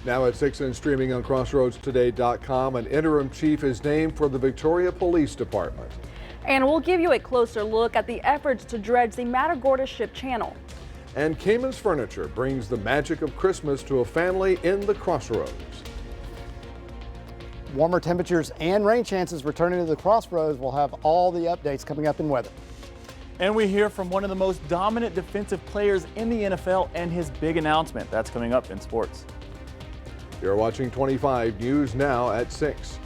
Now at 6 and streaming on CrossroadsToday.com, an interim chief is named for the Victoria Police Department. And we'll give you a closer look at the efforts to dredge the Matagorda Ship Channel. And Cayman's Furniture brings the magic of Christmas to a family in the Crossroads. Warmer temperatures and rain chances returning to the Crossroads. We'll have all the updates coming up in weather. And we hear from one of the most dominant defensive players in the NFL and his big announcement. That's coming up in sports. You're watching 25 News Now at 6.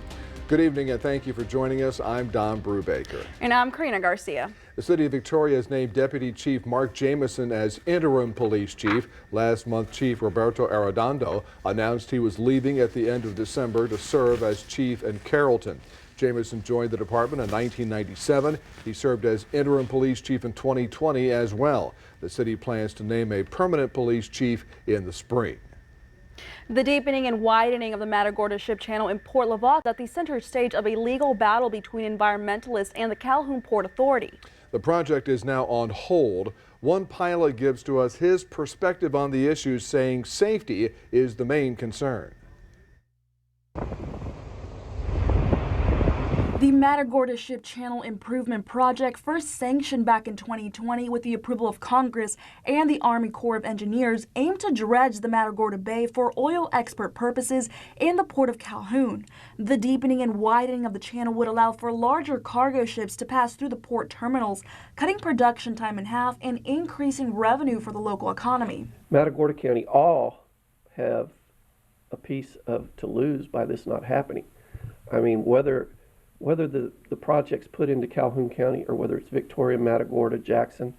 Good evening and thank you for joining us. I'm Don Brubaker. And I'm Karina Garcia. The city of Victoria has named Deputy Chief Mark Jameson as interim police chief. Last month, Chief Roberto Arredondo announced he was leaving at the end of December to serve as chief in Carrollton. Jameson joined the department in 1997. He served as interim police chief in 2020 as well. The city plans to name a permanent police chief in the spring. The deepening and widening of the Matagorda Ship Channel in Port Lavaca at the center stage of a legal battle between environmentalists and the Calhoun Port Authority. The project is now on hold. One pilot gives to us his perspective on the issue, saying safety is the main concern. The Matagorda Ship Channel Improvement Project, first sanctioned back in 2020 with the approval of Congress and the Army Corps of Engineers, aimed to dredge the Matagorda Bay for oil export purposes in the Port of Calhoun. The deepening and widening of the channel would allow for larger cargo ships to pass through the port terminals, cutting production time in half and increasing revenue for the local economy. Matagorda County all have a piece to lose by this not happening. I mean, whether the project's put into Calhoun County or whether it's Victoria, Matagorda, Jackson,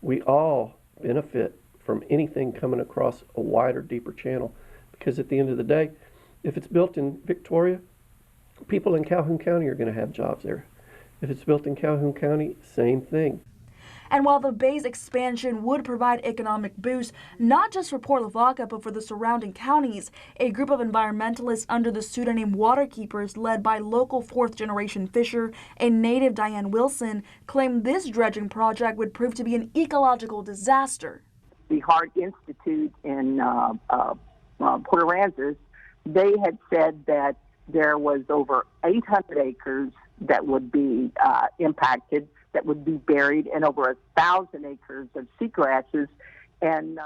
we all benefit from anything coming across a wider, deeper channel. Because at the end of the day, if it's built in Victoria, people in Calhoun County are going to have jobs there. If it's built in Calhoun County, same thing. And while the bay's expansion would provide economic boost, not just for Port Lavaca, but for the surrounding counties, a group of environmentalists under the pseudonym Waterkeepers, led by local fourth-generation fisher and native Diane Wilson, claim this dredging project would prove to be an ecological disaster. The Hart Institute in Port Aransas, they had said that there was over 800 acres that would be impacted, that would be buried, and over 1,000 acres of seagrasses. And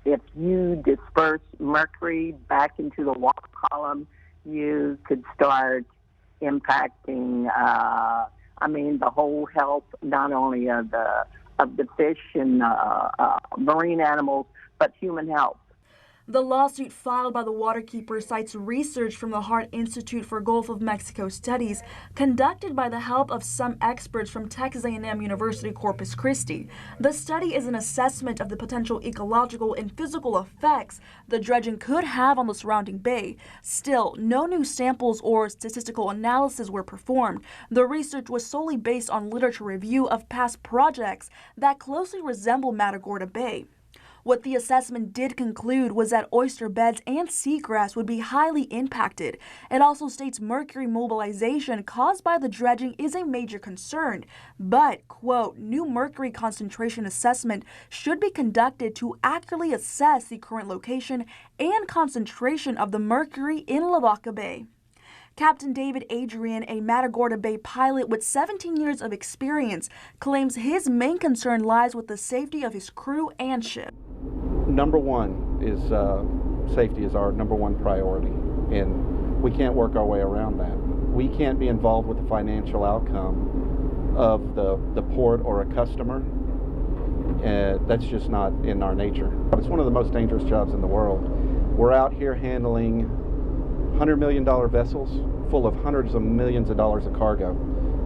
if you disperse mercury back into the water column, you could start impacting, the whole health, not only of the fish and marine animals, but human health. The lawsuit filed by the Waterkeeper cites research from the Hart Institute for Gulf of Mexico Studies, conducted by the help of some experts from Texas A&M University Corpus Christi. The study is an assessment of the potential ecological and physical effects the dredging could have on the surrounding bay. Still, no new samples or statistical analysis were performed. The research was solely based on literature review of past projects that closely resemble Matagorda Bay. What the assessment did conclude was that oyster beds and seagrass would be highly impacted. It also states mercury mobilization caused by the dredging is a major concern, but, quote, new mercury concentration assessment should be conducted to accurately assess the current location and concentration of the mercury in Lavaca Bay. Captain David Adrian, a Matagorda Bay pilot with 17 years of experience, claims his main concern lies with the safety of his crew and ship. Number one is safety is our number one priority, and we can't work our way around that. We can't be involved with the financial outcome of the port or a customer. That's just not in our nature. It's one of the most dangerous jobs in the world. We're out here handling $100 million vessels full of hundreds of millions of dollars of cargo,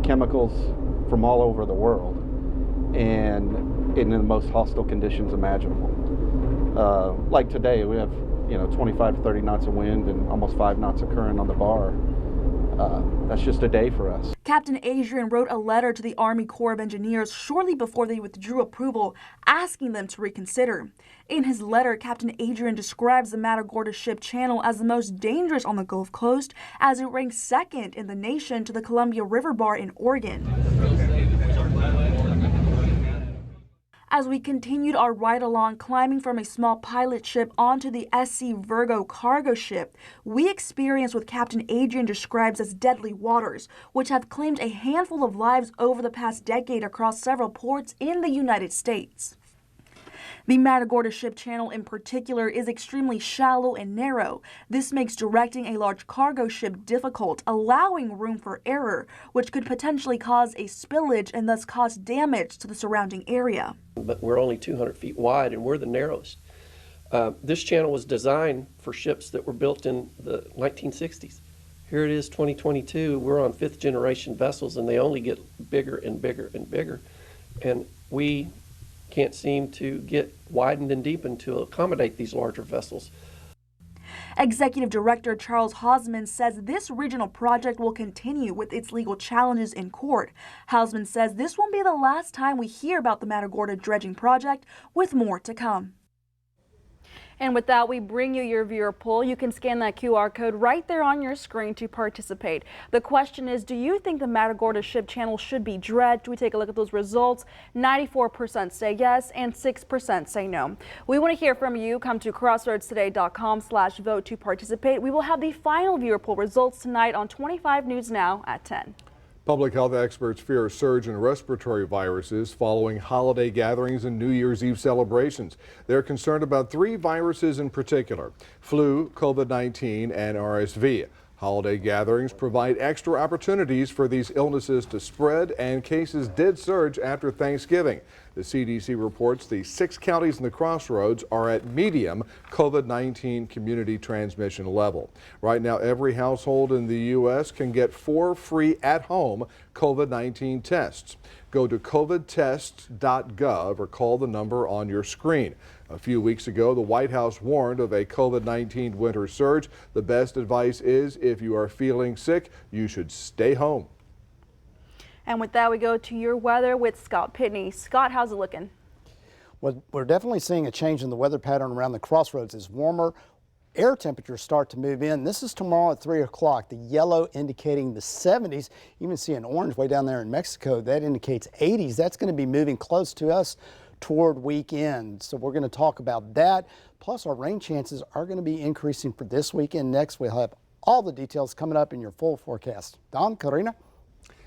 chemicals from all over the world, and in the most hostile conditions imaginable. Like today, we have 25 to 30 knots of wind and almost 5 knots of current on the bar. That's just a day for us. Captain Adrian wrote a letter to the Army Corps of Engineers shortly before they withdrew approval, asking them to reconsider. In his letter, Captain Adrian describes the Matagorda Ship Channel as the most dangerous on the Gulf Coast, as it ranks second in the nation to the Columbia River Bar in Oregon. As we continued our ride along, climbing from a small pilot ship onto the SC Virgo cargo ship, we experienced what Captain Adrian describes as deadly waters, which have claimed a handful of lives over the past decade across several ports in the United States. The Matagorda Ship Channel in particular is extremely shallow and narrow. This makes directing a large cargo ship difficult, allowing room for error, which could potentially cause a spillage and thus cause damage to the surrounding area. But we're only 200 feet wide and we're the narrowest. This channel was designed for ships that were built in the 1960s. Here it is 2022, we're on 5th generation vessels and they only get bigger and bigger and bigger. And we can't seem to get widened and deepened to accommodate these larger vessels. Executive Director Charles Hausman says this regional project will continue with its legal challenges in court. Hausman says this won't be the last time we hear about the Matagorda dredging project, with more to come. And with that, we bring you your viewer poll. You can scan that QR code right there on your screen to participate. The question is, do you think the Matagorda Ship Channel should be dredged? We take a look at those results. 94% say yes and 6% say no. We want to hear from you. Come to crossroadstoday.com/vote to participate. We will have the final viewer poll results tonight on 25 News Now at 10. Public health experts fear a surge in respiratory viruses following holiday gatherings and New Year's Eve celebrations. They're concerned about 3 viruses in particular: flu, COVID-19, and RSV. Holiday gatherings provide extra opportunities for these illnesses to spread, and cases did surge after Thanksgiving. The CDC reports the 6 counties in the Crossroads are at medium COVID-19 community transmission level. Right now, every household in the U.S. can get 4 free at-home COVID-19 tests. Go to covidtests.gov or call the number on your screen. A few weeks ago, the White House warned of a COVID-19 winter surge. The best advice is, if you are feeling sick, you should stay home. And with that, we go to your weather with Scott Pitney. Scott, how's it looking? Well, we're definitely seeing a change in the weather pattern around the Crossroads as warmer air temperatures start to move in. This is tomorrow at 3 o'clock. The yellow indicating the 70s. You even see an orange way down there in Mexico. That indicates 80s. That's going to be moving close to us toward weekend. So we're going to talk about that. Plus, our rain chances are going to be increasing for this weekend. Next, we'll have all the details coming up in your full forecast. Don, Karina?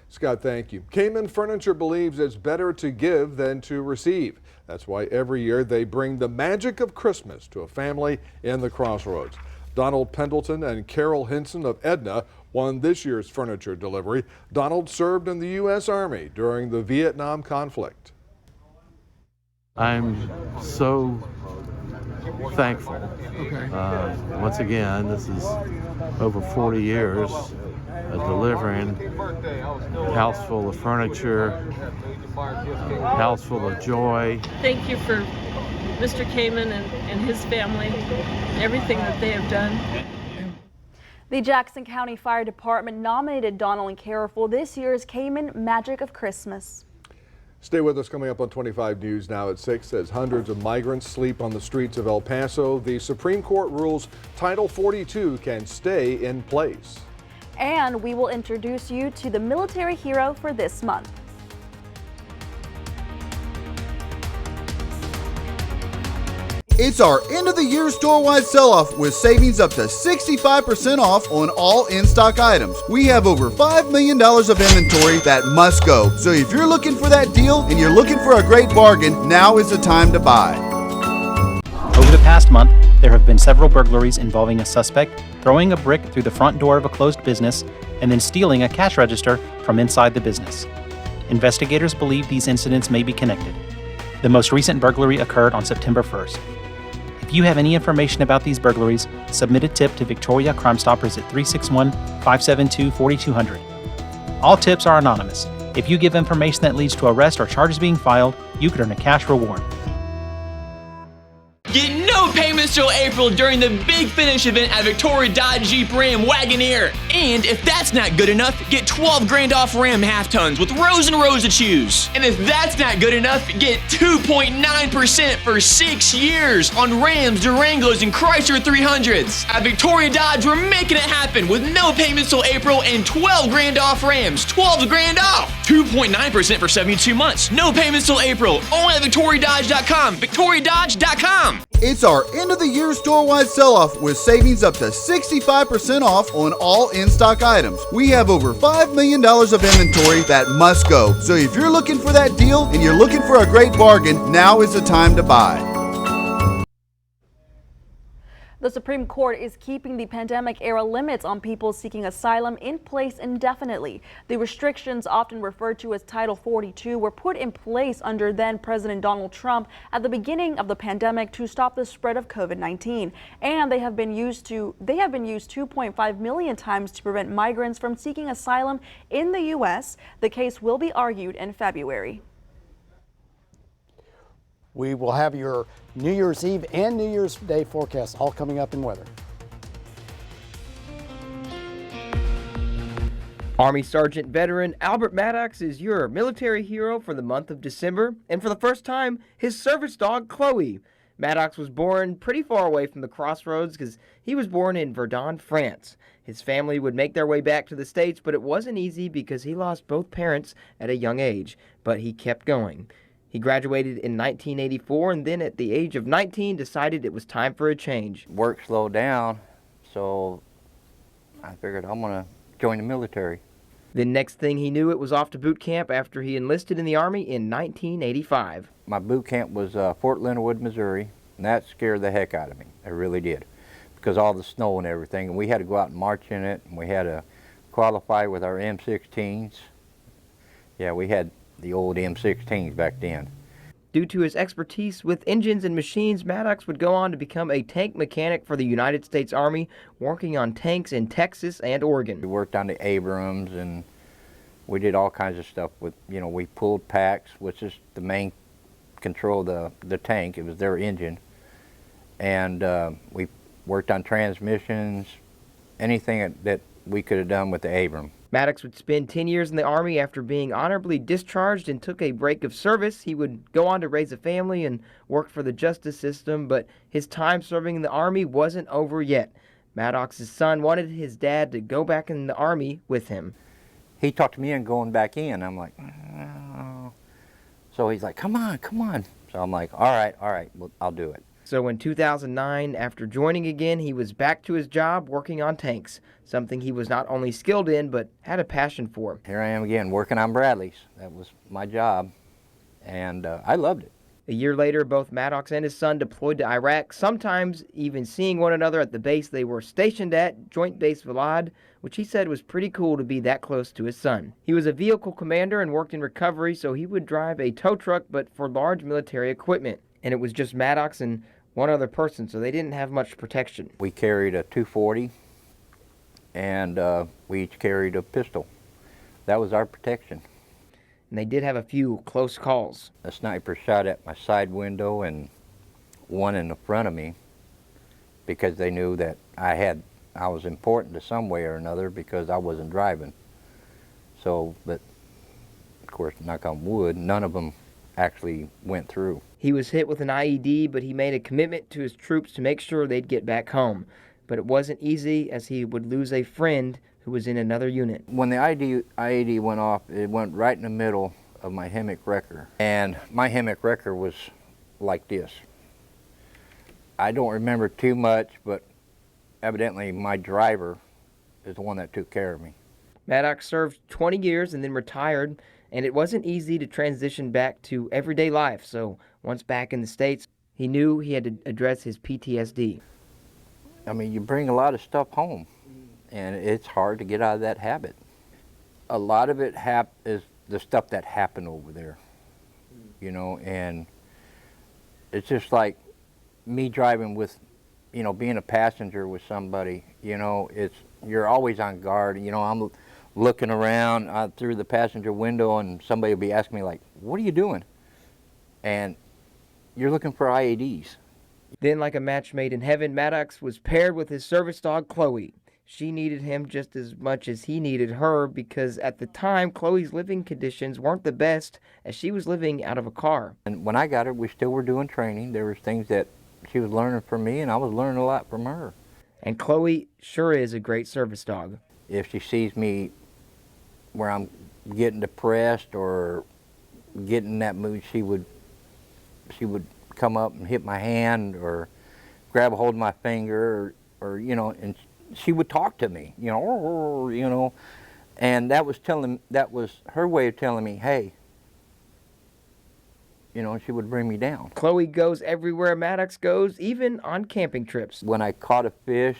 Scott, thank you. Kamen Furniture believes it's better to give than to receive. That's why every year they bring the magic of Christmas to a family in the Crossroads. Donald Pendleton and Carol Hinson of Edna won this year's furniture delivery. Donald served in the U.S. Army during the Vietnam conflict. I'm so thankful. Once again, this is over 40 years of delivering a house full of furniture, a house full of joy. Thank you for Mr. Kamen and his family, everything that they have done. The Jackson County Fire Department nominated Donald and Carol for this year's Kamen Magic of Christmas. Stay with us. Coming up on 25 News Now at 6. As hundreds of migrants sleep on the streets of El Paso, the Supreme Court rules Title 42 can stay in place. And we will introduce you to the military hero for this month. It's our end of the year store-wide sell-off with savings up to 65% off on all in-stock items. We have over $5 million of inventory that must go. So if you're looking for that deal and you're looking for a great bargain, now is the time to buy. Over the past month, there have been several burglaries involving a suspect throwing a brick through the front door of a closed business and then stealing a cash register from inside the business. Investigators believe these incidents may be connected. The most recent burglary occurred on September 1st. If you have any information about these burglaries, submit a tip to Victoria Crime Stoppers at 361-572-4200. All tips are anonymous. If you give information that leads to arrest or charges being filed, you could earn a cash reward. Get no payments till April during the big finish event at Victoria Dodge Jeep Ram Wagoneer. And if that's not good enough, get 12 grand off Ram half tons with rows and rows to choose. And if that's not good enough, get 2.9% for 6 years on Rams, Durangos, and Chrysler 300s. At Victoria Dodge, we're making it happen with no payments till April and 12 grand off Rams. 12 grand off! 2.9% for 72 months. No payments till April. Only at VictoriaDodge.com. VictoriaDodge.com. It's our end of the year store-wide sell-off with savings up to 65% off on all in-stock items. We have over $5 million of inventory that must go. So if you're looking for that deal and you're looking for a great bargain, now is the time to buy. The Supreme Court is keeping the pandemic-era limits on people seeking asylum in place indefinitely. The restrictions, often referred to as Title 42, were put in place under then-President Donald Trump at the beginning of the pandemic to stop the spread of COVID-19. And they have been used 2.5 million times to prevent migrants from seeking asylum in the U.S. The case will be argued in February. We will have your New Year's Eve and New Year's Day forecast all coming up in weather. Army Sergeant veteran Albert Maddox is your military hero for the month of December, and for the first time, his service dog Chloe. Maddox was born pretty far away from the crossroads because he was born in Verdun, France. His family would make their way back to the States, but it wasn't easy because he lost both parents at a young age, but he kept going. He graduated in 1984 and then at the age of 19 decided it was time for a change. Work slowed down, so I figured I'm going to join the military. The next thing he knew, it was off to boot camp after he enlisted in the Army in 1985. My boot camp was Fort Leonard Wood, Missouri, and that scared the heck out of me. It really did, because all the snow and everything, and we had to go out and march in it, and we had to qualify with our M16s. Yeah, we had the old M16s back then. Due to his expertise with engines and machines, Maddox would go on to become a tank mechanic for the United States Army, working on tanks in Texas and Oregon. We worked on the Abrams, and we did all kinds of stuff with, we pulled packs, which is the main control of the tank. It was their engine. And we worked on transmissions, anything that we could have done with the Abram. Maddox would spend 10 years in the Army after being honorably discharged and took a break of service. He would go on to raise a family and work for the justice system, but his time serving in the Army wasn't over yet. Maddox's son wanted his dad to go back in the Army with him. He talked me into going back in. I'm like, oh. So he's like, come on, come on. So I'm like, all right, well, I'll do it. So in 2009, after joining again, he was back to his job working on tanks, something he was not only skilled in, but had a passion for. Here I am again, working on Bradleys. That was my job, and I loved it. A year later, both Maddox and his son deployed to Iraq, sometimes even seeing one another at the base they were stationed at, Joint Base Valad, which he said was pretty cool to be that close to his son. He was a vehicle commander and worked in recovery, so he would drive a tow truck, but for large military equipment. And it was just Maddox and one other person, so they didn't have much protection. We carried a .240, and we each carried a pistol. That was our protection. And they did have a few close calls. A sniper shot at my side window and one in the front of me because they knew that I was important to some way or another because I wasn't driving. So, but of course, knock on wood, none of them actually went through. He was hit with an IED, but he made a commitment to his troops to make sure they'd get back home. But it wasn't easy, as he would lose a friend who was in another unit. When the IED went off, it went right in the middle of my Hemic Wrecker. And my Hemic Wrecker was like this. I don't remember too much, but evidently my driver is the one that took care of me. Maddox served 20 years and then retired, and it wasn't easy to transition back to everyday life. So once back in the States, he knew he had to address his PTSD. I mean, you bring a lot of stuff home, and it's hard to get out of that habit. A lot of it is the stuff that happened over there, and it's just like me driving with, being a passenger with somebody, you're always on guard. I'm looking around through the passenger window, and somebody will be asking me, like, what are you doing? And you're looking for IEDs. Then, like a match made in heaven, Maddox was paired with his service dog, Chloe. She needed him just as much as he needed her because at the time, Chloe's living conditions weren't the best as she was living out of a car. And when I got her, we still were doing training. There was things that she was learning from me, and I was learning a lot from her. And Chloe sure is a great service dog. If she sees me where I'm getting depressed or getting in that mood, she would come up and hit my hand or grab a hold of my finger or you know, and she would talk to me, you know, and that was her way of telling me, hey, you know, she would bring me down. Chloe goes everywhere Maddox goes, even on camping trips. When I caught a fish,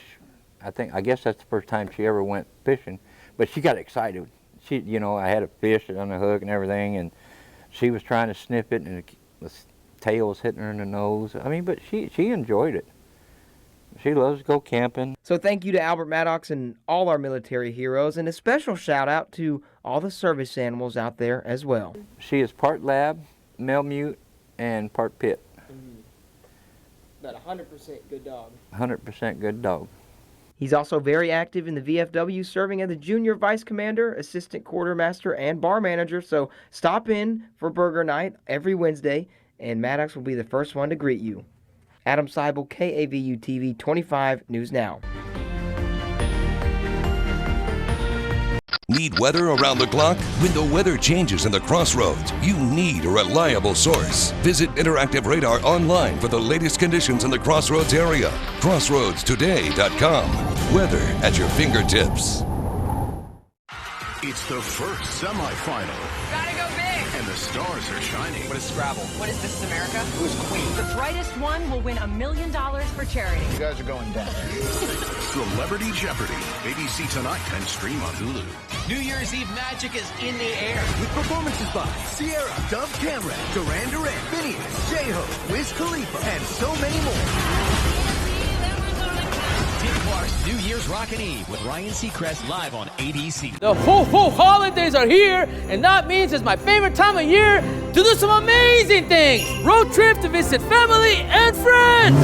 I guess that's the first time she ever went fishing, but she got excited. She, you know, I had a fish on the hook and everything, and she was trying to sniff it, and the tail was hitting her in the nose. I mean, but she enjoyed it. She loves to go camping. So thank you to Albert Maddox and all our military heroes, and a special shout out to all the service animals out there as well. She is part lab, Malamute, and part pit. About 100% good dog. 100% good dog. He's also very active in the VFW, serving as the junior vice commander, assistant quartermaster, and bar manager. So stop in for burger night every Wednesday, and Maddox will be the first one to greet you. Adam Seibel, KAVU TV 25 News Now. Need weather around the clock? When the weather changes in the Crossroads, you need a reliable source. Visit Interactive Radar online for the latest conditions in the Crossroads area. CrossroadsToday.com. Weather at your fingertips. It's the first semifinal. Gotta go big. And the stars are shining. What is Scrabble? What is This is America? Who's Queen? The brightest one will win $1 million for charity. You guys are going down. Celebrity Jeopardy. ABC tonight and stream on Hulu. New Year's Eve magic is in the air. With performances by Sierra, Dove Cameron, Duran Duran, Phineas, J-Ho, Wiz Khalifa, and so many more. Dick Clark's New Year's Rockin' Eve with Ryan Seacrest live on ADC. The ho-ho holidays are here, and that means it's my favorite time of year to do some amazing things. Road trip to visit family and friends.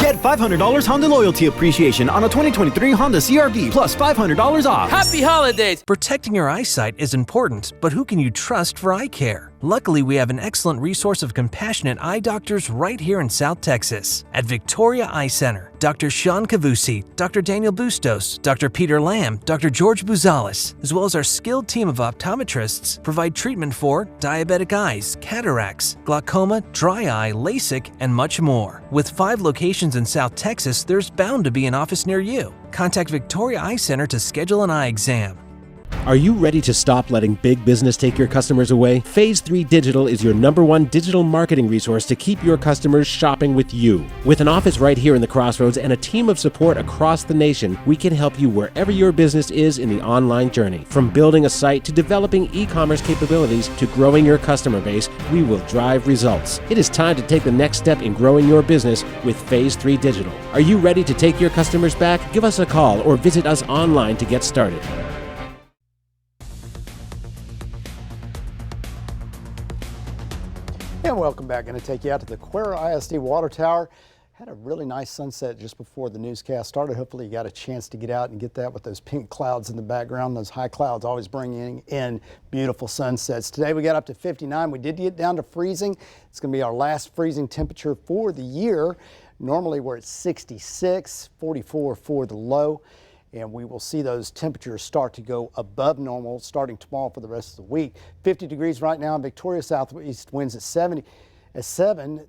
Get $500 Honda loyalty appreciation on a 2023 Honda CR-V plus $500 off. Happy holidays. Protecting your eyesight is important, but who can you trust for eye care? Luckily, we have an excellent resource of compassionate eye doctors right here in South Texas. At Victoria Eye Center, Dr. Sean Cavusi, Dr. Daniel Bustos, Dr. Peter Lamb, Dr. George Buzales, as well as our skilled team of optometrists, provide treatment for diabetic eyes, cataracts, glaucoma, dry eye, LASIK, and much more. With 5 locations in South Texas, there's bound to be an office near you. Contact Victoria Eye Center to schedule an eye exam. Are you ready to stop letting big business take your customers away? Phase 3 Digital is your #1 digital marketing resource to keep your customers shopping with you. With an office right here in the Crossroads and a team of support across the nation, we can help you wherever your business is in the online journey. From building a site to developing e-commerce capabilities to growing your customer base, we will drive results. It is time to take the next step in growing your business with Phase 3 Digital. Are you ready to take your customers back? Give us a call or visit us online to get started. And welcome back. Going to take you out to the Cuero ISD Water Tower. Had a really nice sunset just before the newscast started. Hopefully you got a chance to get out and get that with those pink clouds in the background. Those high clouds always bringing in beautiful sunsets. Today we got up to 59. We did get down to freezing. It's going to be our last freezing temperature for the year. Normally we're at 66, 44 for the low. And we will see those temperatures start to go above normal starting tomorrow for the rest of the week. 50 degrees right now in Victoria, southeast winds at 7,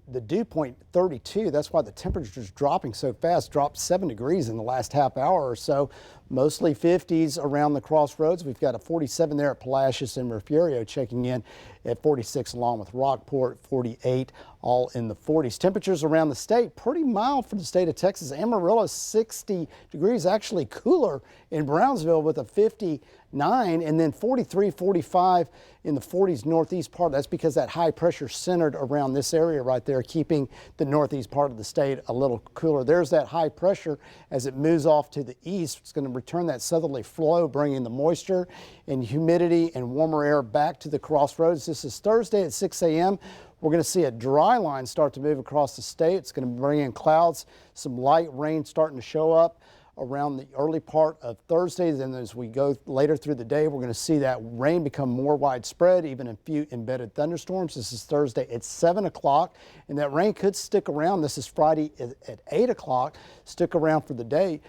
the dew point 32. That's why the temperature is dropping so fast, dropped 7 degrees in the last half hour or so. Mostly 50s around the Crossroads. We've got a 47 there at Palacios and Refugio checking in at 46 along with Rockport, 48, all in the 40s. Temperatures around the state, pretty mild for the state of Texas. Amarillo, 60 degrees, actually cooler in Brownsville with a 59, and then 43, 45 in the 40s northeast part. That's because that high pressure centered around this area right there, keeping the northeast part of the state a little cooler. There's that high pressure as it moves off to the east. It's going to return that southerly flow, bringing the moisture and humidity and warmer air back to the Crossroads. This is Thursday at 6 a.m. We're going to see a dry line start to move across the state. It's going to bring in clouds, some light rain starting to show up around the early part of Thursday. Then as we go later through the day, we're going to see that rain become more widespread, even a few embedded thunderstorms. This is Thursday at 7 o'clock, and that rain could stick around. This is Friday at 8 o'clock, stick around for the day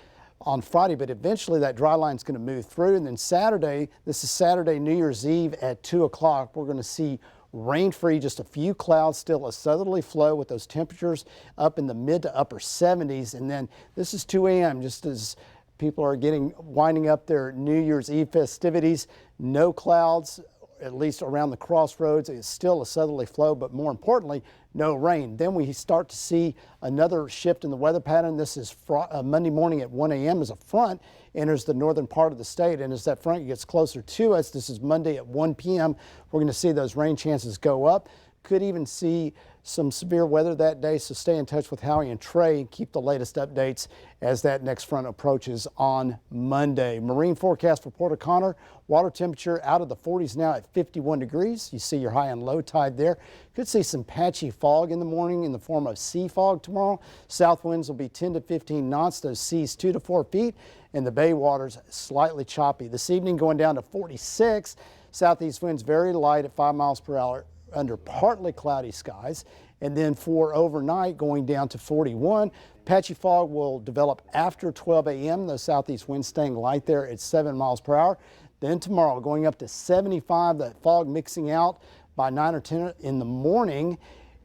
on Friday, but eventually that dry line is going to move through. And then Saturday, this is Saturday, New Year's Eve at 2 o'clock, we're going to see rain-free, just a few clouds, still a southerly flow with those temperatures up in the mid to upper 70s. And then this is 2 a.m. just as people are winding up their New Year's Eve festivities. No clouds, at least around the crossroads. It's still a southerly flow, but more importantly, no rain. Then we start to see another shift in the weather pattern. This is Monday morning at 1 a.m. as a front enters the northern part of the state. And as that front gets closer to us, this is Monday at 1 p.m., we're going to see those rain chances go up. Could even see some severe weather that day, so stay in touch with Howie and Trey and keep the latest updates as that next front approaches on Monday. Marine forecast for Port O'Connor, water temperature out of the 40s now at 51 degrees. You see your high and low tide there. Could see some patchy fog in the morning in the form of sea fog tomorrow. South winds will be 10 to 15 knots, those seas 2 to 4 feet, and the bay waters slightly choppy. This evening going down to 46, southeast winds very light at 5 miles per hour under partly cloudy skies, and then for overnight going down to 41. Patchy fog will develop after 12 a.m. The southeast wind staying light there at 7 miles per hour. Then tomorrow going up to 75, that fog mixing out by 9 or 10 in the morning,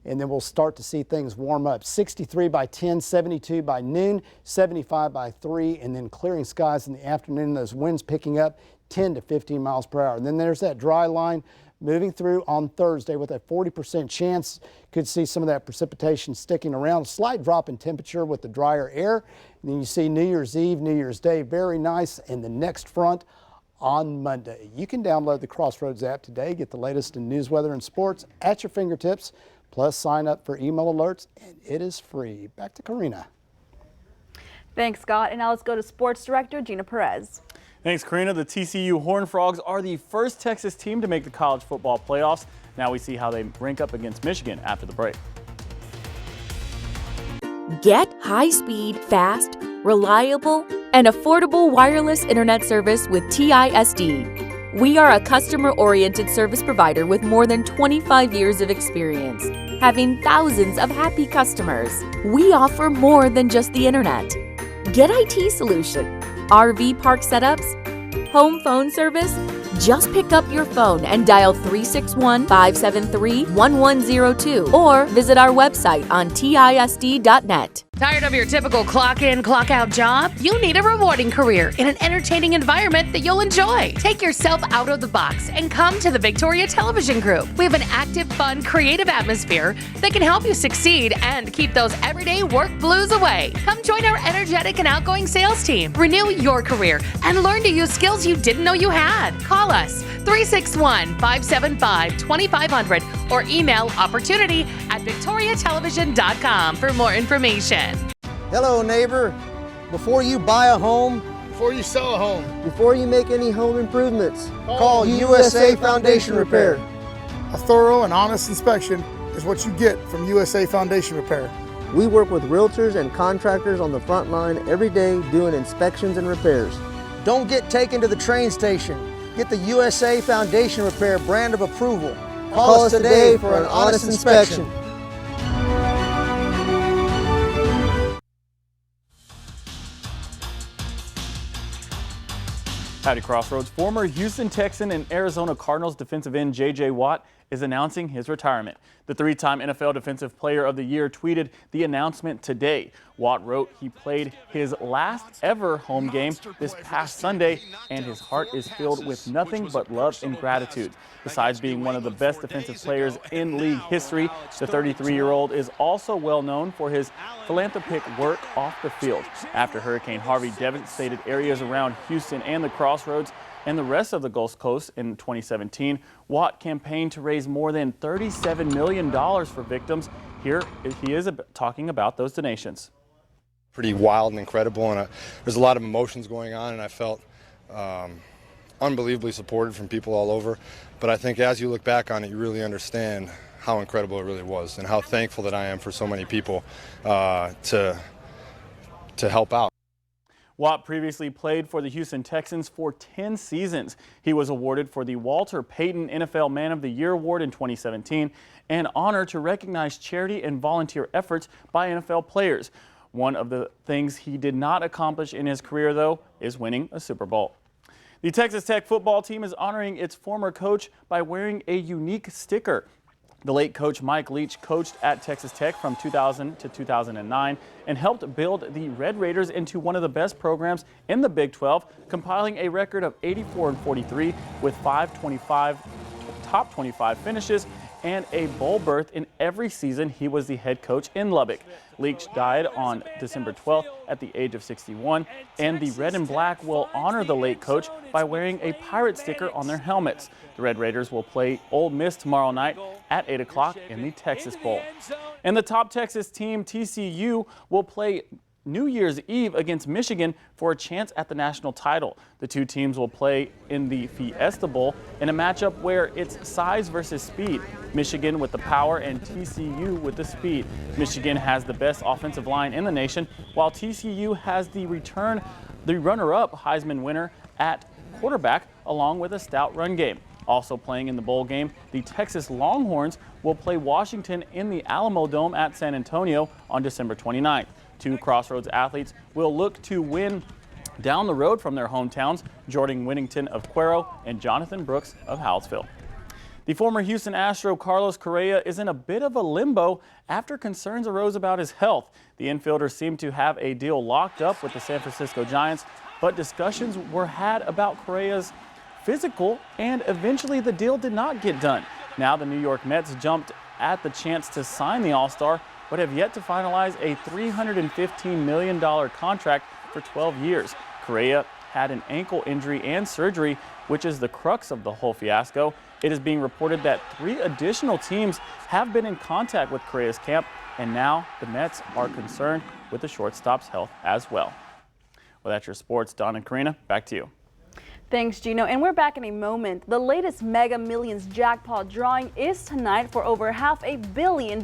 and then we'll start to see things warm up. 63 by 10, 72 by noon, 75 by 3, and then clearing skies in the afternoon. Those winds picking up 10 to 15 miles per hour. And then there's that dry line moving through on Thursday with a 40% chance. Could see some of that precipitation sticking around. A slight drop in temperature with the drier air. And then you see New Year's Eve, New Year's Day, very nice, and the next front on Monday. You can download the Crossroads app today, get the latest in news, weather, and sports at your fingertips, plus sign up for email alerts, and it is free. Back to Karina. Thanks, Scott. And now let's go to Sports Director Gina Perez. Thanks, Karina. The TCU Horned Frogs are the first Texas team to make the college football playoffs. Now we see how they rank up against Michigan after the break. Get high-speed, fast, reliable, and affordable wireless internet service with TISD. We are a customer-oriented service provider with more than 25 years of experience, having thousands of happy customers. We offer more than just the internet. Get IT solution, RV park setups, home phone service. Just pick up your phone and dial 361-573-1102 or visit our website on TISD.net. Tired of your typical clock-in, clock-out job? You need a rewarding career in an entertaining environment that you'll enjoy. Take yourself out of the box and come to the Victoria Television Group. We have an active, fun, creative atmosphere that can help you succeed and keep those everyday work blues away. Come join our energetic and outgoing sales team. Renew your career and learn to use skills you didn't know you had. Call us 361-575-2500 or email opportunity@victoriatelevision.com for more information. Hello, neighbor. Before you buy a home, before you sell a home, before you make any home improvements, call USA Foundation Repair. A thorough and honest inspection is what you get from USA Foundation Repair. We work with realtors and contractors on the front line every day doing inspections and repairs. Don't get taken to the train station. Get the USA Foundation Repair brand of approval. Call us today for an honest inspection. Howdy, Crossroads. Former Houston Texan and Arizona Cardinals defensive end J.J. Watt is announcing his retirement. The three-time NFL Defensive Player of the Year tweeted the announcement today. Watt wrote he played his last ever home game this past Sunday, and his heart is filled with nothing but love and gratitude. Besides being one of the best defensive players in league history, the 33-year-old is also well known for his philanthropic work off the field. After Hurricane Harvey devastated areas around Houston and the Crossroads and the rest of the Gulf Coast in 2017, Watt campaigned to raise more than $37 million for victims. Here he is talking about those donations. Pretty wild and incredible, and there's a lot of emotions going on, and I felt unbelievably supported from people all over. But I think as you look back on it, you really understand how incredible it really was and how thankful that I am for so many people to help out. Watt previously played for the Houston Texans for 10 seasons. He was awarded for the Walter Payton NFL Man of the Year Award in 2017, an honor to recognize charity and volunteer efforts by NFL players. One of the things he did not accomplish in his career, though, is winning a Super Bowl. The Texas Tech football team is honoring its former coach by wearing a unique sticker. The late coach Mike Leach coached at Texas Tech from 2000 to 2009 and helped build the Red Raiders into one of the best programs in the Big 12, compiling a record of 84-43 with 5 top 25 finishes and a bowl berth in every season he was the head coach in Lubbock. Leach died on December 12th at the age of 61, and the Red and Black will honor the late coach by wearing a pirate sticker on their helmets. The Red Raiders will play Ole Miss tomorrow night at 8 o'clock in the Texas Bowl. And the top Texas team, TCU, will play New Year's Eve against Michigan for a chance at the national title. The two teams will play in the Fiesta Bowl in a matchup where it's size versus speed. Michigan with the power and TCU with the speed. Michigan has the best offensive line in the nation, while TCU has the runner-up Heisman winner at quarterback, along with a stout run game. Also playing in the bowl game, the Texas Longhorns will play Washington in the Alamo Dome at San Antonio on December 29th. Two Crossroads athletes will look to win down the road from their hometowns, Jordan Whittington of Cuero and Jonathan Brooks of Howellsville. The former Houston Astro Carlos Correa is in a bit of a limbo after concerns arose about his health. The infielder seemed to have a deal locked up with the San Francisco Giants, but discussions were had about Correa's physical, and eventually the deal did not get done. Now the New York Mets jumped at the chance to sign the All-Star, but have yet to finalize a $315 million contract for 12 years. Correa had an ankle injury and surgery, which is the crux of the whole fiasco. It is being reported that 3 additional teams have been in contact with Correa's camp, and now the Mets are concerned with the shortstop's health as well. Well, that's your sports. Don and Karina, back to you. Thanks, Gino. And we're back in a moment. The latest Mega Millions jackpot drawing is tonight for over $500 million.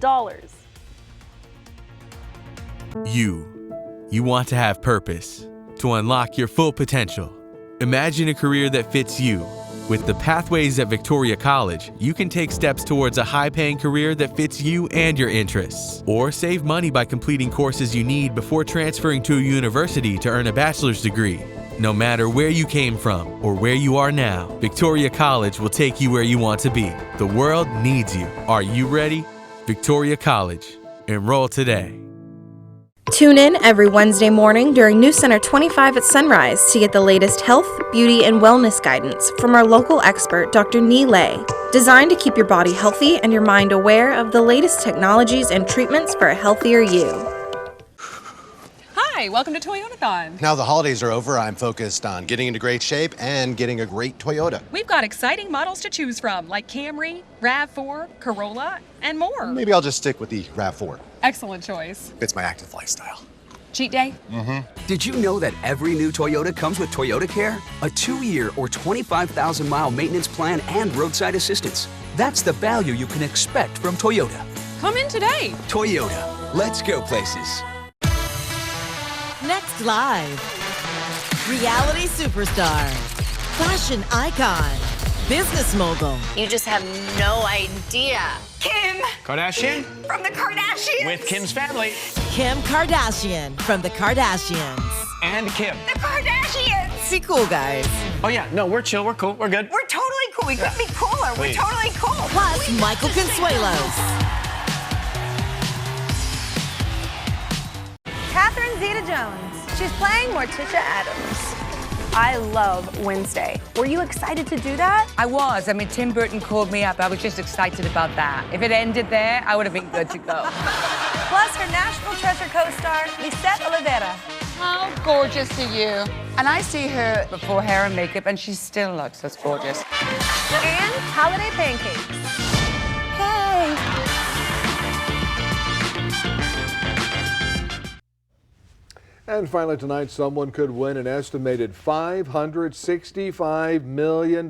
You want to have purpose, to unlock your full potential. Imagine a career that fits you. With the Pathways at Victoria College, you can take steps towards a high-paying career that fits you and your interests. Or save money by completing courses you need before transferring to a university to earn a bachelor's degree. No matter where you came from or where you are now, Victoria College will take you where you want to be. The world needs you. Are you ready? Victoria College. Enroll today. Tune in every Wednesday morning during News Center 25 at sunrise to get the latest health, beauty, and wellness guidance from our local expert, Dr. Nee Lay, designed to keep your body healthy and your mind aware of the latest technologies and treatments for a healthier you. Hi, welcome to Toyotathon. Now the holidays are over, I'm focused on getting into great shape and getting a great Toyota. We've got exciting models to choose from, like Camry, RAV4, Corolla, and more. Maybe I'll just stick with the RAV4. Excellent choice. Fits my active lifestyle. Cheat day? Mm-hmm. Did you know that every new Toyota comes with Toyota Care? A 2-year or 25,000-mile maintenance plan and roadside assistance. That's the value you can expect from Toyota. Come in today. Toyota. Let's go places. Next live. Reality superstar. Fashion icon. Business mogul. You just have no idea. Kim Kardashian From the Kardashians. with Kim's family. Kim Kardashian from the Kardashians. And Kim. The Kardashians. Be cool, guys. Oh yeah, no, we're chill, we're cool, we're good. We're totally cool. We couldn't be cooler. Please. We're totally cool. Plus, Michael Consuelos. Catherine Zeta-Jones. She's playing Morticia Adams. I love Wednesday. Were you excited to do that? I was. I mean, Tim Burton called me up. I was just excited about that. If it ended there, I would have been good to go. Plus, her Nashville Treasure co-star, Lisette Oliveira. How gorgeous are you? And I see her before hair and makeup, and she still looks as gorgeous. And Holiday Pancakes. Hey! And finally tonight, someone could win an estimated $565 million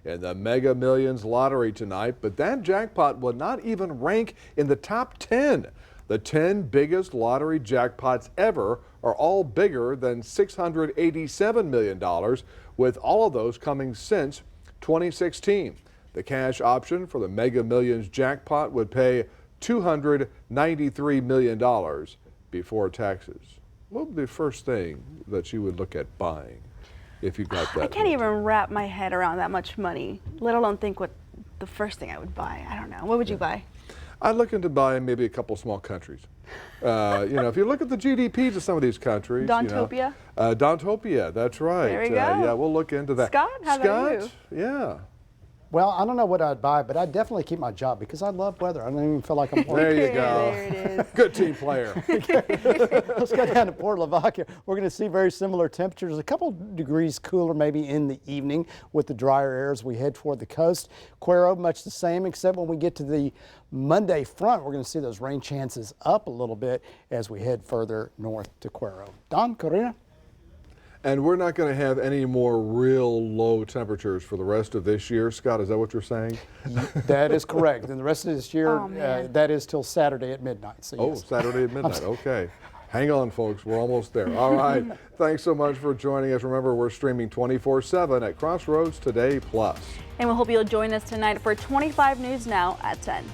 in the Mega Millions lottery tonight, but that jackpot will not even rank in the top 10. The 10 biggest lottery jackpots ever are all bigger than $687 million, with all of those coming since 2016. The cash option for the Mega Millions jackpot would pay $293 million before taxes. What would be the first thing that you would look at buying if you got that? I can't even wrap my head around that much money, let alone think what the first thing I would buy. I don't know. What would you buy? I'd look into buying maybe a couple small countries. If you look at the GDPs of some of these countries. Dontopia? Dontopia, that's right. There we go. Yeah, we'll look into that. Scott, how about you? Yeah. Well, I don't know what I'd buy, but I'd definitely keep my job because I love weather. I don't even feel like I'm working. There you go. There it is. Good team player. Let's go down to Port Lavaca. We're going to see very similar temperatures, a couple degrees cooler maybe in the evening with the drier air as we head toward the coast. Cuero, much the same, except when we get to the Monday front, we're going to see those rain chances up a little bit as we head further north to Cuero. Don, Corina? And we're not going to have any more real low temperatures for the rest of this year. Scott, is that what you're saying? That is correct. And the rest of this year, Oh, that is till Saturday at midnight. So yes. Saturday at midnight. Okay. Hang on, folks. We're almost there. All right. Thanks so much for joining us. Remember, we're streaming 24/7 at Crossroads Today Plus. And we hope you'll join us tonight for 25 News Now at 10.